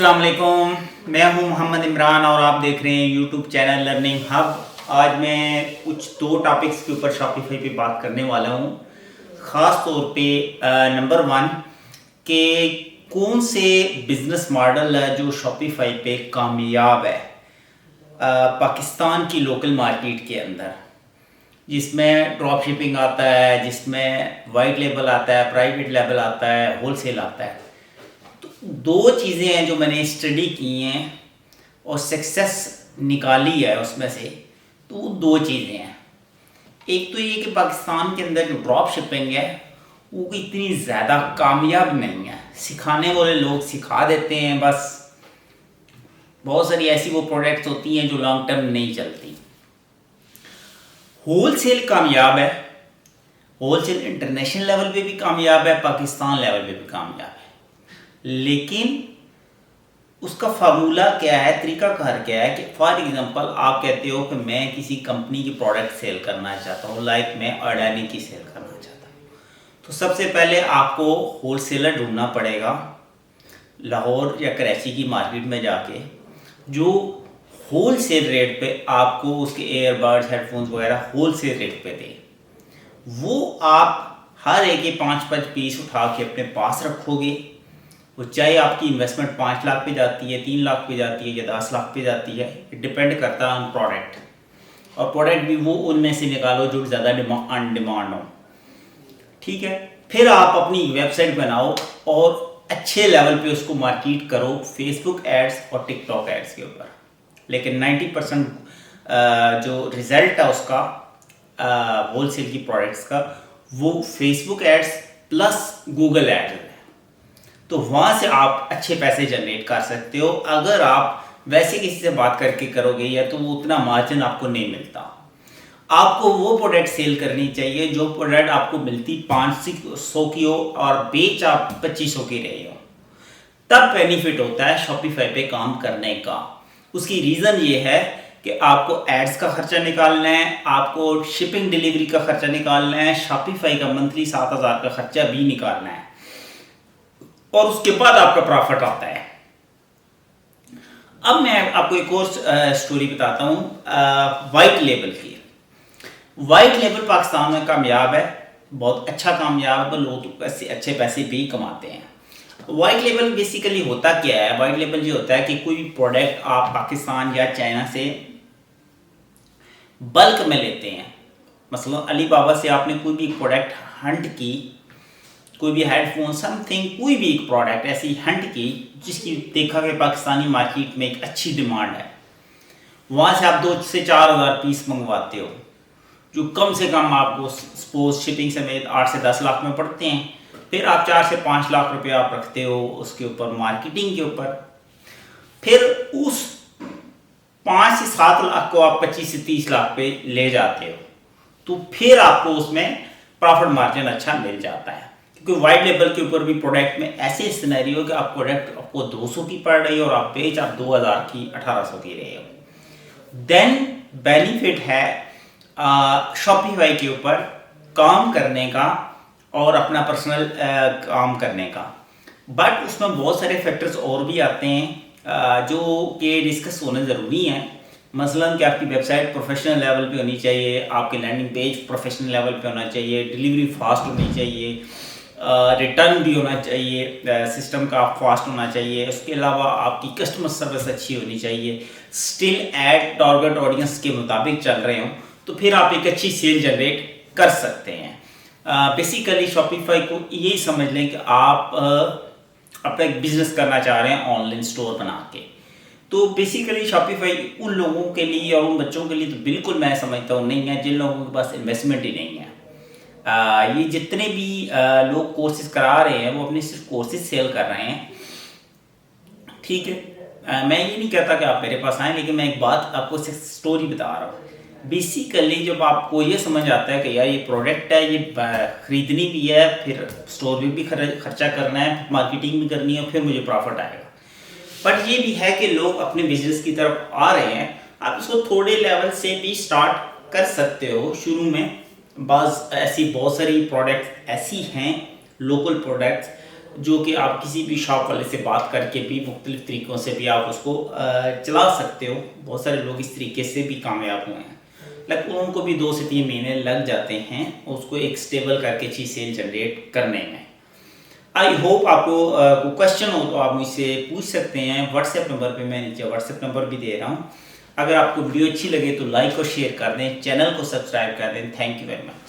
अस्सलामुअलैकुम, मैं हूं मोहम्मद इमरान और आप देख रहे हैं यूट्यूब चैनल लर्निंग हब। आज मैं कुछ दो टॉपिक्स के ऊपर शॉपिफाई पे बात करने वाला हूं। ख़ास तौर पे नंबर वन के कौन से बिज़नेस मॉडल है जो शॉपिफाई पे कामयाब है पाकिस्तान की लोकल मार्केट के अंदर, जिसमें ड्रॉप शिपिंग आता है, जिसमें वाइट लेबल आता है, प्राइवेट लेबल आता है, होलसेल आता है। दो चीज़ें हैं जो मैंने स्टडी की हैं और सक्सेस निकाली है उसमें से। तो वो दो चीज़ें हैं। एक तो ये कि पाकिस्तान के अंदर जो ड्रॉप शिपिंग है वो इतनी ज़्यादा कामयाब नहीं है। सिखाने वाले लोग सिखा देते हैं बस, बहुत सारी ऐसी वो प्रोडक्ट्स होती हैं जो लॉन्ग टर्म नहीं चलती। होलसेल कामयाब है, होलसेल इंटरनेशनल लेवल पे भी कामयाब है, पाकिस्तान लेवल पे भी कामयाब है। लेकिन उसका फार्मूला क्या है, तरीकाकार क्या है कि फॉर एग्जांपल आप कहते हो कि मैं किसी कंपनी की प्रोडक्ट सेल करना चाहता हूँ, लाइक मैं अडानी की सेल करना चाहता हूँ। तो सबसे पहले आपको होलसेलर ढूंढना पड़ेगा लाहौर या कराची की मार्केट में जाके, जो होलसेल रेट पे आपको उसके एयरबड्स हेडफोन्स वगैरह होलसेल रेट पे दे। वो आप हर एक के 5-5 पीस उठा के अपने पास रखोगे। वो चाहे आपकी इन्वेस्टमेंट 5 लाख पे जाती है, 3 लाख पे जाती है या 10 लाख पे जाती है, डिपेंड करता है ऑन प्रोडक्ट। और प्रोडक्ट भी वो उनमें से निकालो जो ज़्यादा डिमांड हो। ठीक है, फिर आप अपनी वेबसाइट बनाओ और अच्छे लेवल पे उसको मार्केट करो फेसबुक एड्स और टिकटॉक एड्स के ऊपर। लेकिन 90% जो रिज़ल्ट है उसका होलसेल की प्रोडक्ट्स का, वो Facebook ads plus Google ads है। तो वहाँ से आप अच्छे पैसे जनरेट कर सकते हो। अगर आप वैसे किसी से बात करके करोगे या तो वो उतना मार्जिन आपको नहीं मिलता। आपको वो प्रोडक्ट सेल करनी चाहिए जो प्रोडक्ट आपको मिलती 500 की हो और बेच आप 2500 की रहे हो, तब बेनिफिट होता है शॉपिफाई पे काम करने का। उसकी रीज़न ये है कि आपको एड्स का खर्चा निकालना है, आपको शिपिंग डिलीवरी का खर्चा निकालना है, शॉपिफाई का मंथली 7000 का खर्चा भी निकालना है, और उसके बाद आपका प्रॉफिट आता है। अब मैं आपको एक और स्टोरी बताता हूँ वाइट लेबल की। वाइट लेबल पाकिस्तान में कामयाब है, बहुत अच्छा कामयाब है, लोग तो अच्छे पैसे भी कमाते हैं। वाइट लेबल बेसिकली होता क्या है? वाइट लेबल ये होता है कि कोई भी प्रोडक्ट आप पाकिस्तान या चाइना से बल्क में लेते हैं। मसलन अली बाबा से आपने कोई भी प्रोडक्ट हंट की, कोई भी हेडफोन समथिंग, कोई भी एक प्रोडक्ट ऐसी हंट की जिसकी देखा कि पाकिस्तानी मार्केट में एक अच्छी डिमांड है, वहाँ से आप 2 से 4 हज़ार पीस मंगवाते हो, जो कम से कम आपको सपोज शिपिंग समेत 8 से 10 लाख में पड़ते हैं। फिर आप 4 से 5 लाख रुपए आप रखते हो उसके ऊपर, मार्केटिंग के ऊपर। फिर उस 5 से 7 लाख को आप 25 से 30 लाख पे ले जाते हो, तो फिर आपको उसमें प्रॉफिट मार्जिन अच्छा मिल जाता है। क्योंकि वाइट लेबल के ऊपर भी प्रोडक्ट में ऐसे सिनेरियो कि आप प्रोडक्ट आपको 200 की पड़ रही है और आप बेच आप 2000 की 1800 की रहे हो, देन बेनिफिट है शॉपिफाई के ऊपर काम करने का और अपना पर्सनल काम करने का। बट उसमें बहुत सारे फैक्टर्स और भी आते हैं जो कि डिस्कस होने ज़रूरी हैं। मसलन कि आपकी वेबसाइट प्रोफेशनल लेवल पे होनी चाहिए, आपके लैंडिंग पेज प्रोफेशनल लेवल पे होना चाहिए, डिलीवरी फास्ट होनी चाहिए, रिटर्न भी होना चाहिए, सिस्टम का फास्ट होना चाहिए। उसके अलावा आपकी कस्टमर सर्विस अच्छी होनी चाहिए, स्टिल एड टारगेट ऑडियंस के मुताबिक चल रहे हों, तो फिर आप एक अच्छी सेल जनरेट कर सकते हैं। बेसिकली शॉपिफाई को यही समझ लें कि आप अपना एक बिजनेस करना चाह रहे हैं ऑनलाइन स्टोर बना के। तो बेसिकली शॉपिफाई उन लोगों के लिए और उन बच्चों के लिए तो बिल्कुल मैं समझता हूँ नहीं है जिन लोगों के पास इन्वेस्टमेंट ही नहीं है। ये जितने भी लोग कोर्सेज करा रहे हैं वो अपने सिर्फ कोर्सेज सेल कर रहे हैं। ठीक है, मैं ये नहीं कहता कि आप मेरे पास आएँ, लेकिन मैं एक बात आपको स्टोरी बता रहा हूँ। बेसिकली जब आपको ये समझ आता है कि यार ये प्रोडक्ट है, ये ख़रीदनी भी है, फिर स्टोर में भी खर्चा करना है, मार्केटिंग भी करनी है, फिर मुझे प्रॉफिट आएगा। बट ये भी है कि लोग अपने बिजनेस की तरफ आ रहे हैं, आप इसको थोड़े लेवल से भी स्टार्ट कर सकते हो शुरू में। बस ऐसी बहुत सारी प्रोडक्ट्स ऐसी हैं लोकल प्रोडक्ट्स जो कि आप किसी भी शॉप वाले से बात करके भी मुख्तलिफ तरीक़ों से भी आप उसको चला सकते हो। बहुत सारे लोग इस तरीके से भी कामयाब हुए हैं, लेकिन उनको भी 2 से 3 महीने लग जाते हैं उसको एक स्टेबल करके अच्छी सेल जनरेट करने में। आई होप आपको कोई क्वेश्चन हो तो आप मुझसे पूछ सकते हैं व्हाट्सएप नंबर पे, मैं नीचे व्हाट्सएप नंबर भी दे रहा हूँ। अगर आपको वीडियो अच्छी लगे तो लाइक और शेयर कर दें, चैनल को सब्सक्राइब कर दें। Thank you very much.